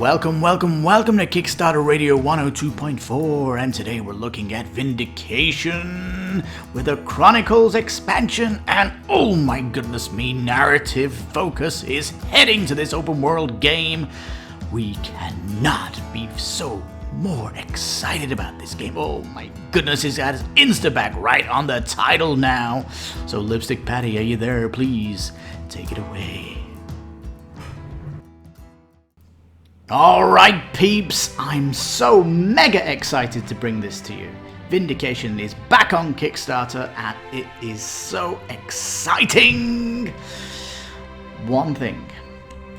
Welcome to Kickstarter Radio 102.4, and today we're looking at Vindication with a Chronicles expansion, and oh my goodness me, narrative focus is heading to this open world game. We cannot be so more excited about this game. Oh my goodness, it's got its Instaback right on the title now. So Lipstickpaddy, are you there? Please take it away. Alright peeps, I'm so mega excited to bring this to you. Vindication is back on Kickstarter and it is so exciting! One thing,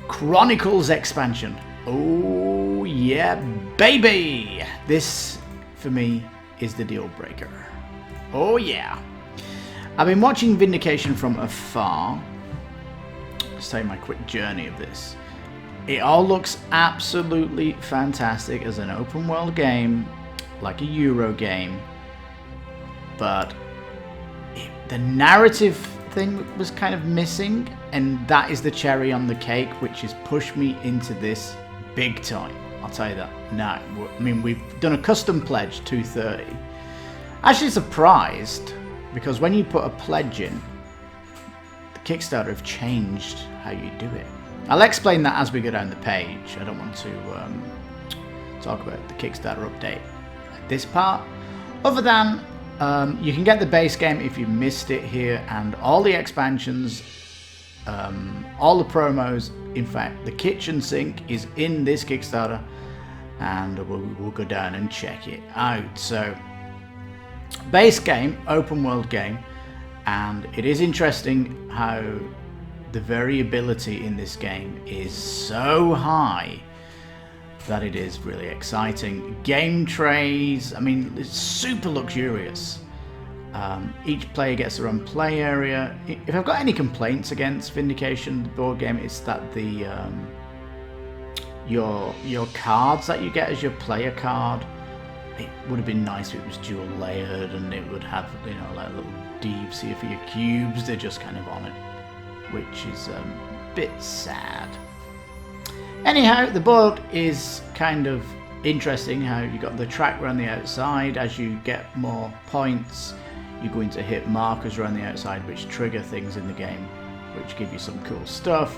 Chronicles expansion. Oh yeah baby! This, for me, is the deal breaker. Oh yeah. I've been watching Vindication from afar. Let's tell you my quick journey of this. It all looks absolutely fantastic as an open world game, like a Euro game, but the narrative thing was kind of missing, and that is the cherry on the cake, which has pushed me into this big time. I'll tell you that now. I mean, we've done a custom pledge, 230. Actually surprised, because when you put a pledge in, the Kickstarter have changed how you do it. I'll explain that as we go down the page. I don't want to talk about the Kickstarter update at this part. Other than, you can get the base game if you missed it here, and all the expansions, all the promos. In fact, the kitchen sink is in this Kickstarter, and we'll go down and check it out. So, base game, open world game, and it is interesting how the variability in this game is so high that it is really exciting. Game trays, I mean, it's super luxurious. Each player gets their own play area. If I've got any complaints against Vindication, the board game, it's that the your cards that you get as your player card, it would have been nice if it was dual layered and it would have, you know, like little deeps here for your cubes. They're just kind of on it, which is a bit sad. Anyhow, the board is kind of interesting how you got the track around the outside. As you get more points, you're going to hit markers around the outside which trigger things in the game, which give you some cool stuff.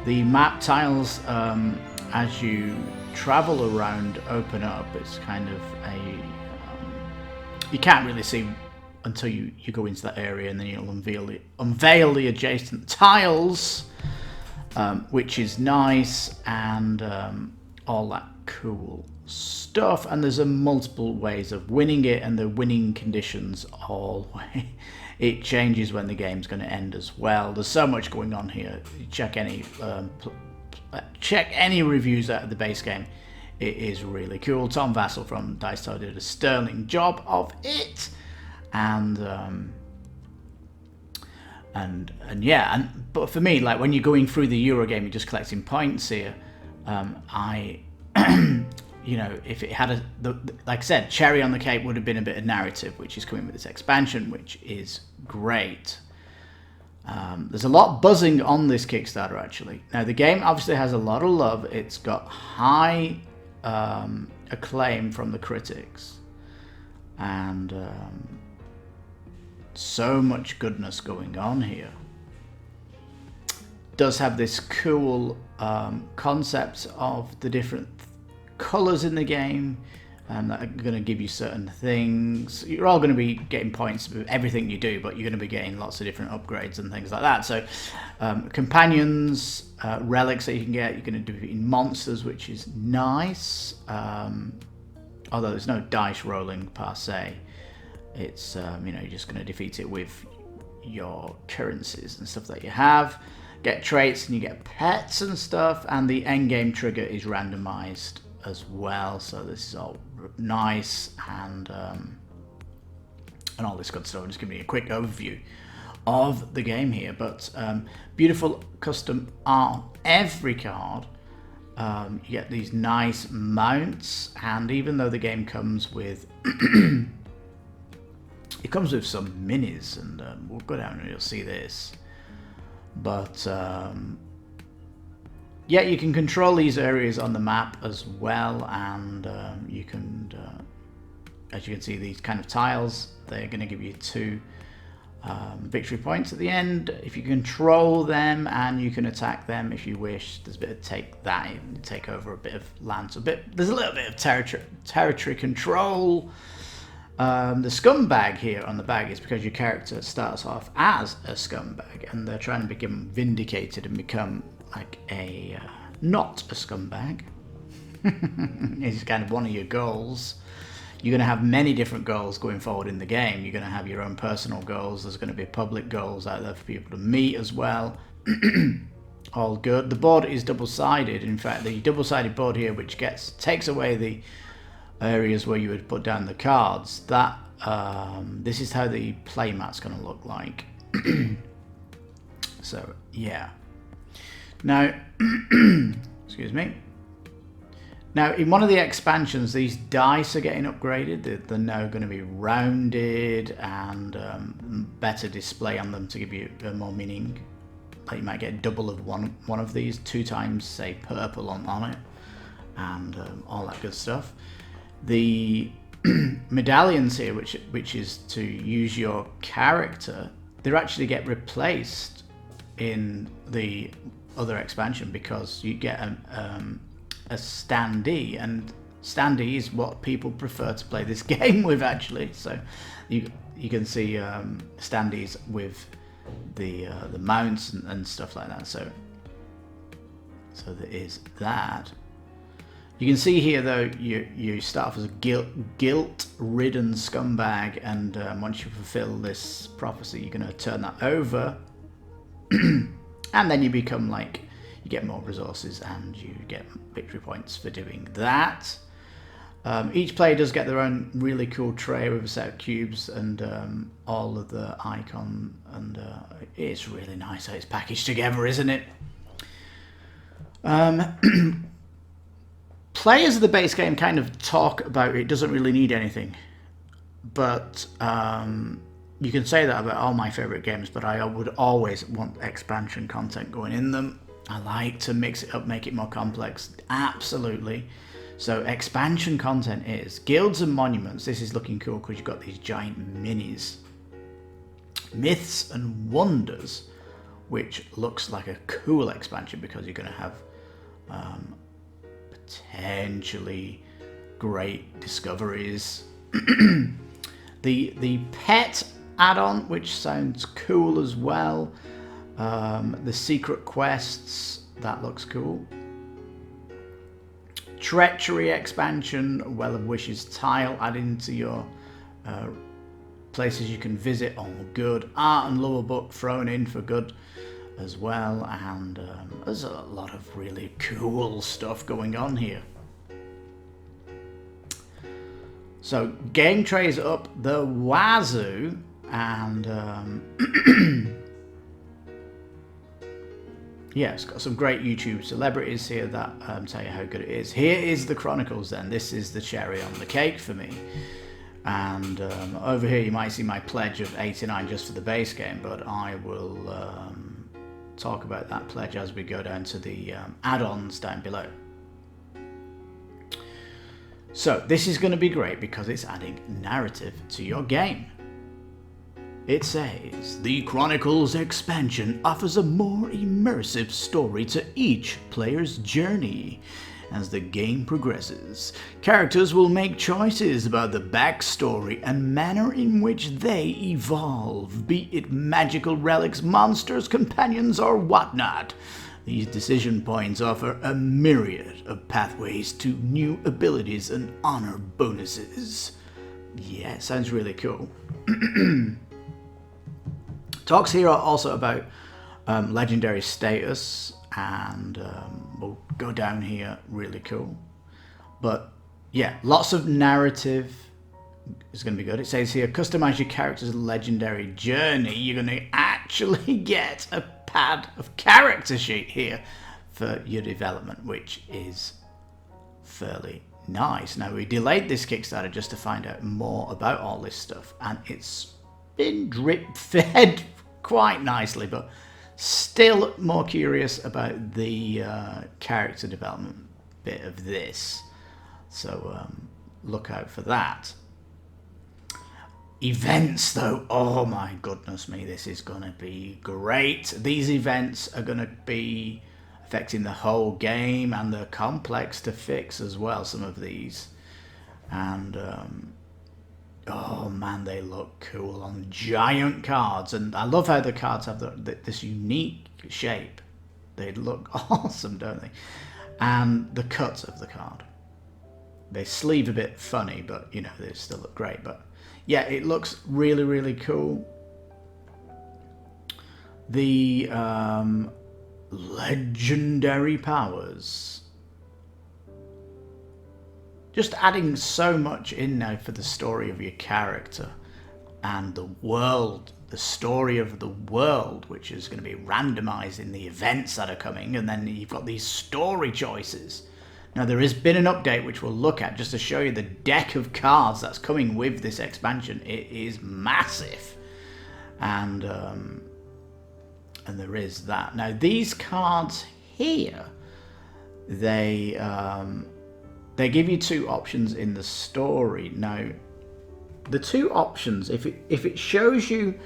The map tiles, as you travel around, open up. It's kind of a... you can't really see until you go into that area, and then you'll unveil the adjacent tiles, which is nice, and all that cool stuff. And there's multiple ways of winning it, and the winning conditions it changes when the game's going to end as well. There's so much going on here. Check any reviews out of the base game. It is really cool. Tom Vassell from Dice Tower did a sterling job of it. And but for me, like when you're going through the Euro game, you're just collecting points here. You know, if it had like I said, cherry on the cake would have been a bit of narrative, which is coming with this expansion, which is great. There's a lot buzzing on this Kickstarter actually. Now the game obviously has a lot of love. It's got high acclaim from the critics, and so much goodness going on here. Does have this cool concept of the different colors in the game, and that are going to give you certain things. You're all going to be getting points for everything you do, but you're going to be getting lots of different upgrades and things like that. So companions, relics that you can get, you're going to do in monsters, which is nice, although there's no dice rolling per se. It's you know, you're just going to defeat it with your currencies and stuff that you have. Get traits and you get pets and stuff, and the end game trigger is randomized as well. So this is all nice, and all this good stuff. I'm just giving you a quick overview of the game here, but beautiful custom art on every card. You get these nice mounts, and even though the game comes with it comes with some minis, and we'll go down and you'll see this, but yeah, you can control these areas on the map as well, and you can, as you can see, these kind of tiles, they're going to give you 2 victory points at the end if you control them, and you can attack them if you wish. There's a bit of take over a bit of land, so there's a little bit of territory control. The scumbag here on the bag is because your character starts off as a scumbag, and they're trying to become vindicated and become like a not a scumbag. It's kind of one of your goals. You're going to have many different goals going forward in the game. You're going to have your own personal goals. There's going to be public goals out there for people to meet as well. All good. The board is double-sided. In fact, the double-sided board here, which takes away the areas where you would put down the cards, that this is how the playmat's going to look like. So yeah. Now, excuse me. Now, in one of the expansions, these dice are getting upgraded. They're now going to be rounded and better display on them to give you more meaning. Like you might get double of one of these, 2 times, say, purple on it, and all that good stuff. The medallions here, which is to use your character, they actually get replaced in the other expansion because you get a standee, and standee is what people prefer to play this game with, actually. So you can see standees with the mounts and stuff like that. So there is that. You can see here, though, you start off as a guilt-ridden scumbag, and once you fulfill this prophecy, you're going to turn that over, and then you become like, you get more resources and you get victory points for doing that. Each player does get their own really cool tray with a set of cubes and all of the icon, and it's really nice how it's packaged together, isn't it? Players of the base game kind of talk about it doesn't really need anything, but you can say that about all my favorite games, but I would always want expansion content going in them. I like to mix it up, make it more complex. Absolutely. So expansion content is guilds and monuments. This is looking cool because you've got these giant minis. Myths and wonders, which looks like a cool expansion because you're going to have potentially great discoveries. The pet add-on, which sounds cool as well. The secret quests, that looks cool. Treachery expansion, Well of Wishes tile adding to your places you can visit, all good. Art and lore book thrown in for good as well, and there's a lot of really cool stuff going on here. So game trays up the wazoo, and yeah, it's got some great YouTube celebrities here that tell you how good it is. Here is the Chronicles then. This is the cherry on the cake for me. And over here you might see my pledge of 89 just for the base game, but I will talk about that pledge as we go down to the add-ons down below. So this is going to be great because it's adding narrative to your game. It says, the Chronicles expansion offers a more immersive story to each player's journey. As the game progresses, characters will make choices about the backstory and manner in which they evolve, be it magical relics, monsters, companions, or whatnot. These decision points offer a myriad of pathways to new abilities and honor bonuses. Yeah, it sounds really cool. Talks here are also about legendary status, and we'll go down here, really cool. But yeah, lots of narrative is going to be good. It says here, customize your character's legendary journey. You're going to actually get a pad of character sheet here for your development, which is fairly nice. Now, we delayed this Kickstarter just to find out more about all this stuff, and it's been drip fed quite nicely, but Still more curious about the character development bit of this. So look out for that. Events though, oh my goodness me, this is going to be great. These events are going to be affecting the whole game, and they're complex to fix as well, some of these. And oh man, they look cool on giant cards, and I love how the cards have this unique shape. They look awesome, don't they? And the cut of the card. They sleeve a bit funny, but you know, they still look great. But yeah, it looks really, really cool. The legendary powers. Just adding so much in now for the story of your character and the world, the story of the world, which is going to be randomized in the events that are coming, and then you've got these story choices. Now there has been an update which we'll look at just to show you the deck of cards that's coming with this expansion. It is massive, and there is that. Now these cards here, they give you two options in the story. Now the two options, if it shows you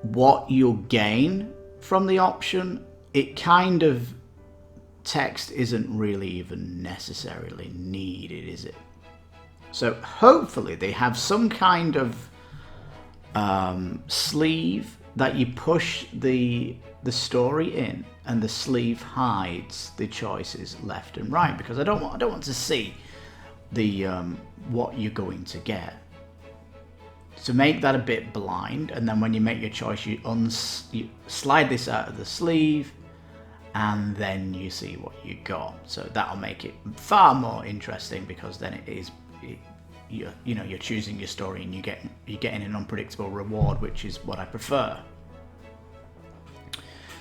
what you'll gain from the option, it kind of text isn't really even necessarily needed, is it? So hopefully they have some kind of sleeve that you push the story in, and the sleeve hides the choices left and right, because I don't want to see the what you're going to get. So make that a bit blind, and then when you make your choice, you slide this out of the sleeve, and then you see what you got. So that'll make it far more interesting, because then you're choosing your story, and you're getting an unpredictable reward, which is what I prefer.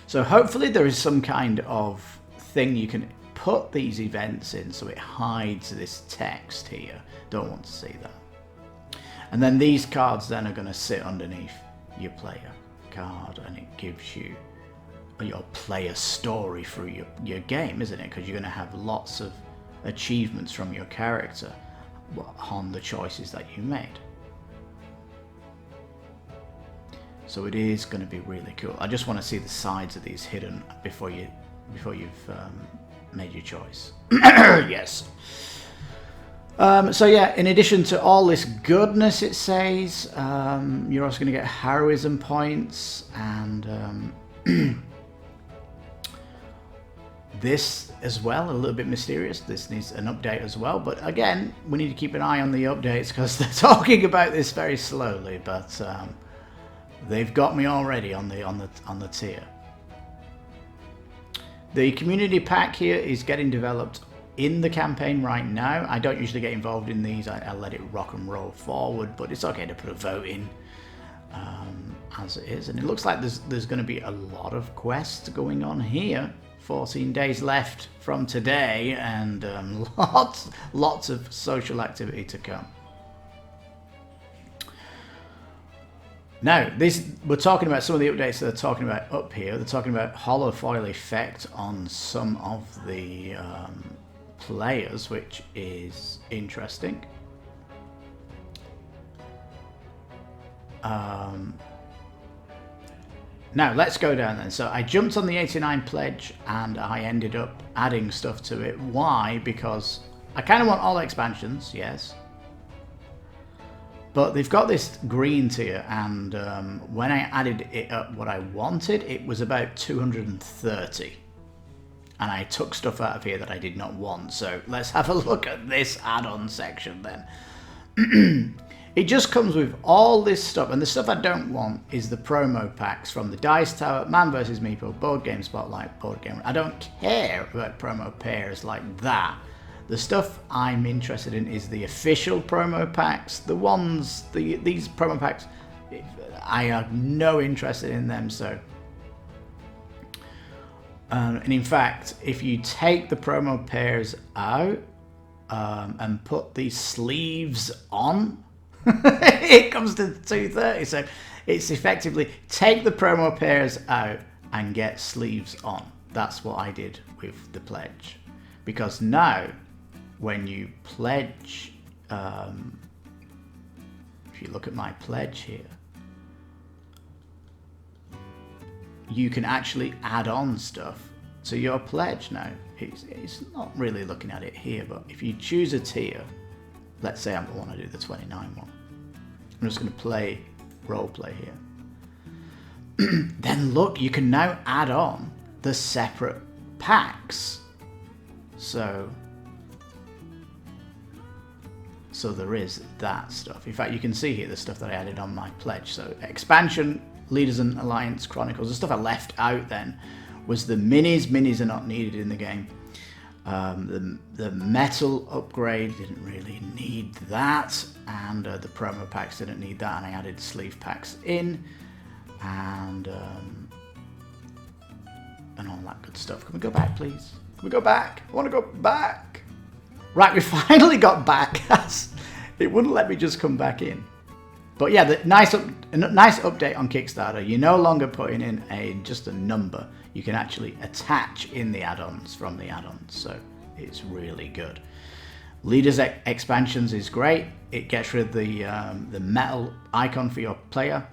So hopefully there is some kind of thing you can put these events in so it hides this text here. Don't want to see that. And then these cards then are going to sit underneath your player card, and it gives you your player story through your game, isn't it? Because you're going to have lots of achievements from your character on the choices that you made. So it is going to be really cool. I just want to see the sides of these hidden before you've made your choice. Yes. So yeah, in addition to all this goodness, it says you're also going to get heroism points, and this as well, a little bit mysterious. This needs an update as well, but again, we need to keep an eye on the updates, because they're talking about this very slowly, but they've got me already on the tier. The community pack here is getting developed in the campaign right now. I don't usually get involved in these. I let it rock and roll forward, but it's okay to put a vote in as it is. And it looks like there's going to be a lot of quests going on here. 14 days left from today, and lots of social activity to come. Now, we're talking about some of the updates they're talking about up here. They're talking about hollow foil effect on some of the players, which is interesting. Now, let's go down then. So I jumped on the 89 pledge, and I ended up adding stuff to it. Why? Because I kind of want all expansions, yes. But they've got this green tier, and when I added it up what I wanted, it was about 230. And I took stuff out of here that I did not want. So let's have a look at this add-on section then. It just comes with all this stuff, and the stuff I don't want is the promo packs from the Dice Tower, Man vs. Meeple, Boardgame Spotlight, Boardgame. I don't care about promo pairs like that. The stuff I'm interested in is the official promo packs. These promo packs, I have no interest in them. So, and in fact, if you take the promo pairs out and put these sleeves on, it comes to 230. So It's effectively take the promo pairs out and get sleeves on. That's what I did with the pledge. Because now, when you pledge, if you look at my pledge here, you can actually add on stuff to your pledge now. It's not really looking at it here, but if you choose a tier, let's say I want to do the 29 one. I'm just going to play roleplay here. Then look, you can now add on the separate packs. So there is that stuff. In fact, you can see here the stuff that I added on my pledge. So expansion, Leaders and Alliance Chronicles. The stuff I left out then was the minis. Minis are not needed in the game. The metal upgrade, didn't really need that, and the promo packs didn't need that, and I added sleeve packs in, and all that good stuff. Can we go back, please? Can we go back? I want to go back. Right, we finally got back. It wouldn't let me just come back in. But yeah, the nice update on Kickstarter. You're no longer putting in just a number. You can actually attach in the add-ons from the add-ons, so it's really good. Leaders expansions is great. It gets rid of the metal icon for your player,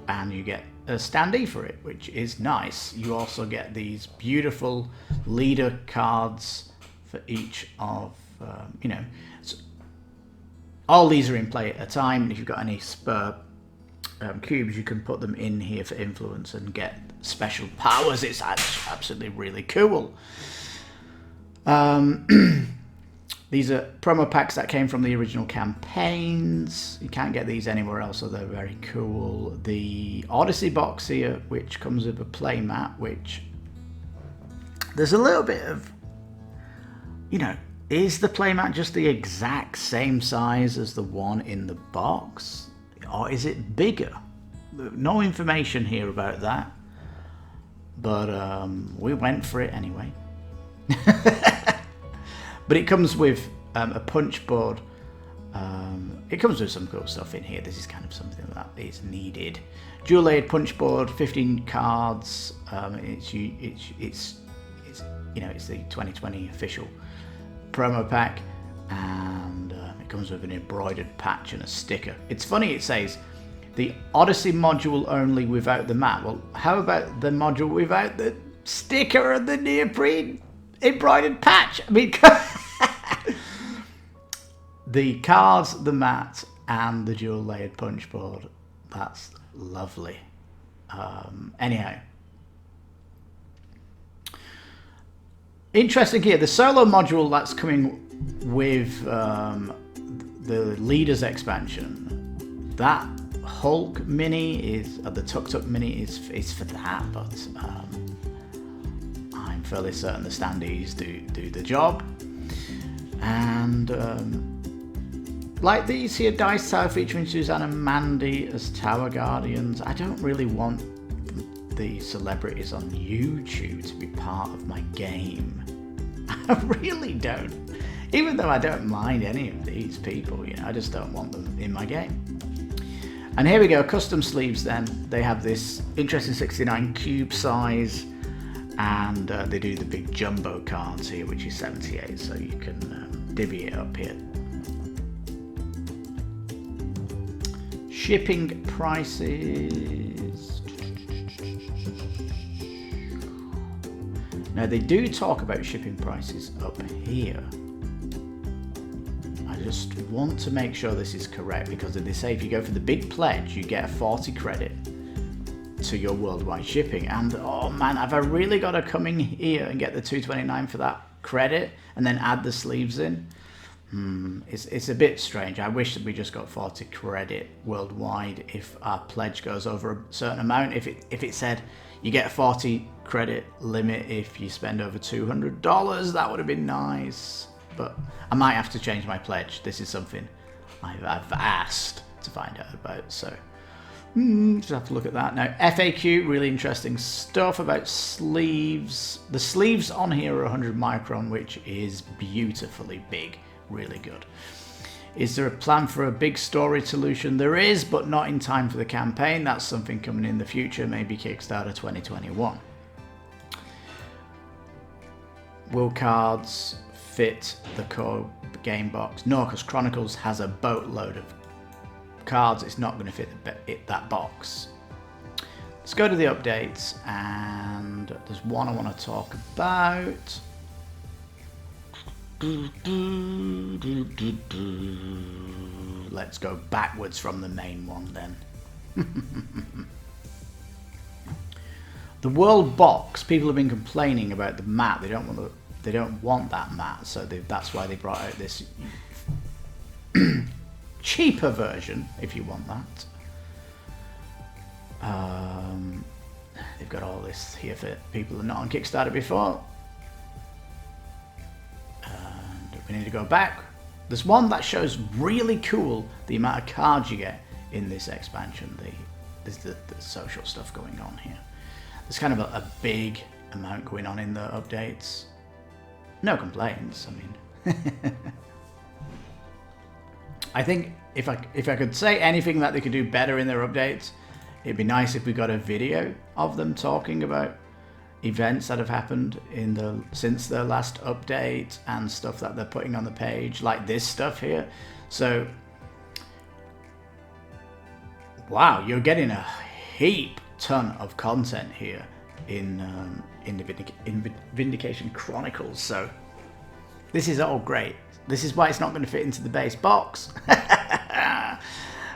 and you get a standee for it, which is nice. You also get these beautiful leader cards for each of all these are in play at a time, and if you've got any spare cubes, you can put them in here for influence and get special powers. It's absolutely really cool. These are promo packs that came from the original campaigns. You can't get these anywhere else, so they're very cool. The Odyssey box here, which comes with a play mat, which there's a little bit of, is the playmat just the exact same size as the one in the box? Or is it bigger? No information here about that. But we went for it anyway. But it comes with a punch board. It comes with some cool stuff in here. This is kind of something that is needed. Dual layered punch board, 15 cards. It's the 2020 official promo pack, and it comes with an embroidered patch and a sticker. It's funny, it says the Odyssey module only without the mat. Well, how about the module without the sticker and the neoprene embroidered patch? I mean, the cards, the mat, and the dual layered punch board. That's lovely. Anyhow, interesting here, the solo module that's coming with the Leaders expansion, that Hulk mini is, the Tuk Tuk mini is for that, but I'm fairly certain the standees do the job. And like these here, Dice Tower featuring Suzanne and Mandy as Tower Guardians. I don't really want the celebrities on YouTube to be part of my game. I really don't. Even though I don't mind any of these people, I just don't want them in my game. And here we go, custom sleeves then. They have this interesting 69 cube size, and they do the big jumbo cards here, which is 78, so you can divvy it up here. Shipping prices. Now they do talk about shipping prices up here. I just want to make sure this is correct, because they say if you go for the big pledge, you get a 40 credit to your worldwide shipping. And oh man, have I really got to come in here and get the 229 for that credit and then add the sleeves in? It's a bit strange. I wish that we just got 40 credit worldwide if our pledge goes over a certain amount. If it said you get a 40 credit limit if you spend over $200, that would have been nice. But I might have to change my pledge. This is something I've asked to find out about. So just have to look at that. Now FAQ, really interesting stuff about sleeves. The sleeves on here are 100 micron, which is beautifully big. Really good. Is there a plan for a big story solution? There is, but not in time for the campaign. That's something coming in the future, maybe Kickstarter 2021. Will cards fit the core game box? No, because Chronicles has a boatload of cards. It's not going to fit that box. Let's go to the updates, and there's one I want to talk about. Let's go backwards from the main one then. The world box. People have been complaining about the mat. They don't want that mat, so that's why they brought out this cheaper version, if you want that. They've got all this here for people who are not on Kickstarter before. And we need to go back. There's one that shows really cool the amount of cards you get in this expansion. There's the social stuff going on here. There's kind of a big amount going on in the updates. No complaints, I mean. I think if I could say anything that they could do better in their updates, it'd be nice if we got a video of them talking about events that have happened since their last update and stuff that they're putting on the page, like this stuff here. So, wow, you're getting a ton of content here in Vindication Chronicles. So, this is all great. This is why it's not going to fit into the base box.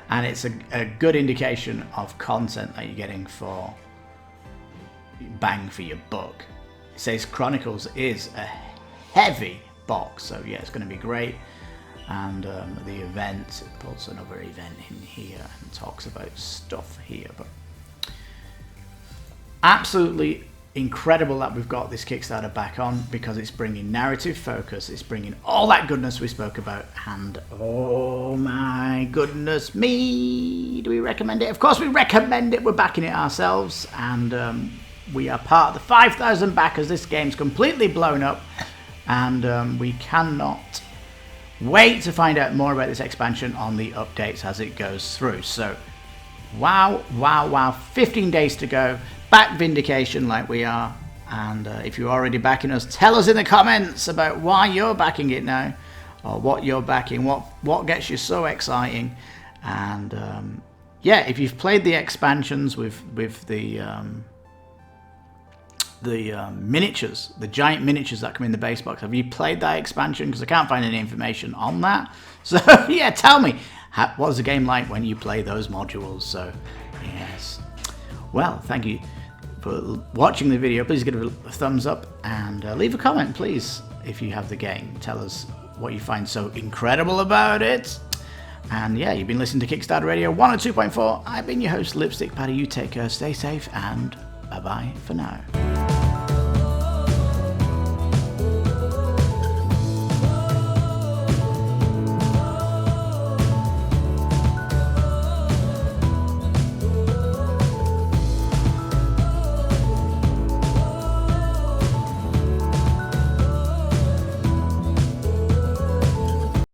And it's a good indication of content that you're getting for bang for your buck. It says Chronicles is a heavy box, so yeah, it's going to be great. And the event, it puts another event in here and talks about stuff here. But absolutely incredible that we've got this Kickstarter back on, because it's bringing narrative focus, it's bringing all that goodness we spoke about, and oh my goodness me, do we recommend it? Of course we recommend it. We're backing it ourselves, and we are part of the 5,000 backers. This game's completely blown up, and we cannot wait to find out more about this expansion on the updates as it goes through. So wow, 15 days to go. Back Vindication like we are, and if you're already backing us, tell us in the comments about why you're backing it now, or what you're backing, what gets you so exciting. And yeah, if you've played the expansions with the miniatures, the giant miniatures that come in the base box, have you played that expansion? Because I can't find any information on that. So yeah, tell me, what's the game like when you play those modules? So yes, well, thank you for watching the video. Please give it a thumbs up, and leave a comment, please, if you have the game. Tell us what you find so incredible about it. And yeah, you've been listening to Kickstarter Radio 102.4. I've been your host, Lipstickpaddy. You take care, stay safe, and bye-bye for now.